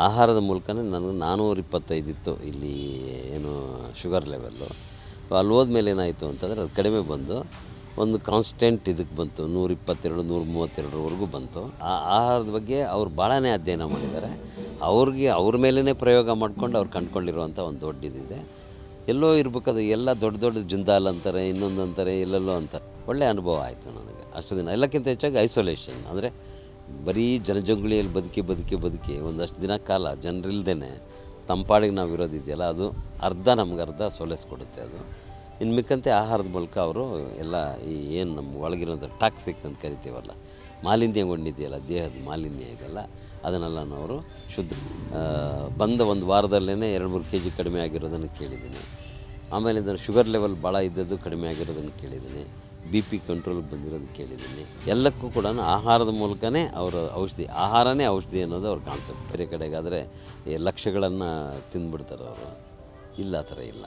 ಆಹಾರದ ಮೂಲಕನೇ ನನಗೆ 425 ಇತ್ತು ಇಲ್ಲಿ ಏನು ಶುಗರ್ ಲೆವೆಲ್ಲು. ಅಲ್ಲಿ ಹೋದ್ಮೇಲೆ ಏನಾಯಿತು ಅಂತಂದರೆ ಅದು ಕಡಿಮೆ ಬಂದು ಒಂದು ಕಾನ್ಸ್ಟೆಂಟ್ ಇದಕ್ಕೆ ಬಂತು, 122 132ವರೆಗೂ ಬಂತು. ಆ ಆಹಾರದ ಬಗ್ಗೆ ಅವ್ರು ಭಾಳನೇ ಅಧ್ಯಯನ ಮಾಡಿದ್ದಾರೆ. ಅವ್ರ ಮೇಲೇ ಪ್ರಯೋಗ ಮಾಡ್ಕೊಂಡು ಅವ್ರು ಕಂಡುಕೊಂಡಿರುವಂಥ ಒಂದು ದೊಡ್ಡದಿದೆ. ಎಲ್ಲೋ ಇರ್ಬೇಕಾದ್ರೆ ಎಲ್ಲ ದೊಡ್ಡ ದೊಡ್ಡ ಜಿಂದಾಲ್ ಅಂತಾರೆ, ಇನ್ನೊಂದು ಅಂತಾರೆ, ಎಲ್ಲೆಲ್ಲೋ ಅಂತಾರೆ. ಒಳ್ಳೆಯ ಅನುಭವ ಆಯಿತು ನನಗೆ ಅಷ್ಟು ದಿನ. ಎಲ್ಲಕ್ಕಿಂತ ಹೆಚ್ಚಾಗಿ ಐಸೋಲೇಷನ್ ಅಂದರೆ ಬರೀ ಜನಜಂಗುಳಿಯಲ್ಲಿ ಬದುಕಿ ಒಂದಷ್ಟು ದಿನ ಕಾಲ ಜನರಿಲ್ದೇ ತಂಪಾಡಿಗೆ ನಾವು ಇರೋದಿದೆಯಲ್ಲ, ಅದು ನಮ್ಗೆ ಅರ್ಧ ಸೊಲೇಸ್ ಕೊಡುತ್ತೆ. ಅದು ಇನ್ನು ಮಿಕ್ಕಂತೆ ಆಹಾರದ ಮೂಲಕ ಅವರು ಎಲ್ಲ ಈ ಏನು ನಮ್ಮ ಒಳಗಿರೋಂಥ ಟಾಕ್ಸಿಕ್ ಅಂತ ಕರಿತೀವಲ್ಲ, ಮಾಲಿನ್ಯಗೊಂಡಿದೆಯಲ್ಲ, ದೇಹದ ಮಾಲಿನ್ಯ ಇದೆಲ್ಲ, ಅದನ್ನೆಲ್ಲ ಅವರು ಶುದ್ಧ ಬಂದ ಒಂದು ವಾರದಲ್ಲೇ 2-3 kg ಕಡಿಮೆ ಆಗಿರೋದನ್ನು ಕೇಳಿದ್ದೀನಿ. ಆಮೇಲೆ ಇದನ್ನು ಶುಗರ್ ಲೆವೆಲ್ ಭಾಳ ಇದ್ದದ್ದು ಕಡಿಮೆ ಆಗಿರೋದನ್ನು ಕೇಳಿದ್ದೀನಿ. BP ಕಂಟ್ರೋಲ್ಗೆ ಬಂದಿರೋದು ಕೇಳಿದ್ದೀನಿ. ಎಲ್ಲಕ್ಕೂ ಕೂಡ ಆಹಾರದ ಮೂಲಕನೇ ಅವರ ಆಹಾರನೇ ಔಷಧಿ ಅನ್ನೋದು ಅವ್ರ ಕಾನ್ಸೆಪ್ಟ್. ಬೇರೆ ಕಡೆಗಾದರೆ ಲಕ್ಷಗಳನ್ನು ತಿಂದುಬಿಡ್ತಾರೆ ಅವರು. ಇಲ್ಲ, ಆ ಥರ ಇಲ್ಲ.